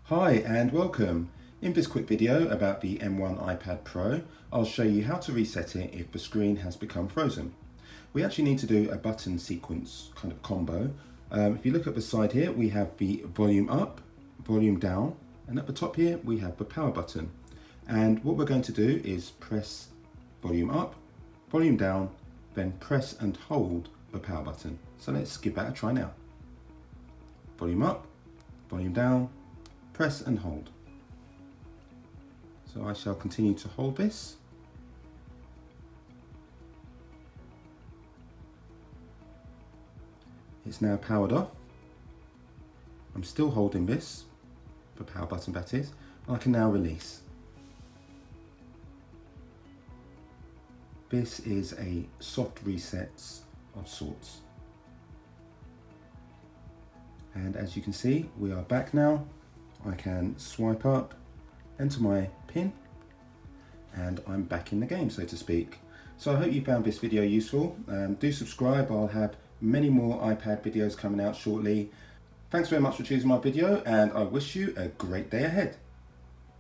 Hi and welcome. In this quick video about the M1 iPad Pro, I'll show you how to reset it if the screen has become frozen. We actually need to do a button sequence kind of combo. If you look at the side here, we have the volume up, volume down, and at the top here we have the power button. And what we're going to do is press volume up, volume down, then press and hold the power button. So let's give that a try now. Volume up, volume down, press and hold. So I shall continue to hold this. It's now powered off. I'm still holding this, the power button that is, and I can now release. This is a soft reset of sorts. And as you can see, we are back now. I can swipe up, enter my PIN, and I'm back in the game, so to speak. So I hope you found this video useful. Do subscribe, I'll have many more iPad videos coming out shortly. Thanks very much for choosing my video, and I wish you a great day ahead.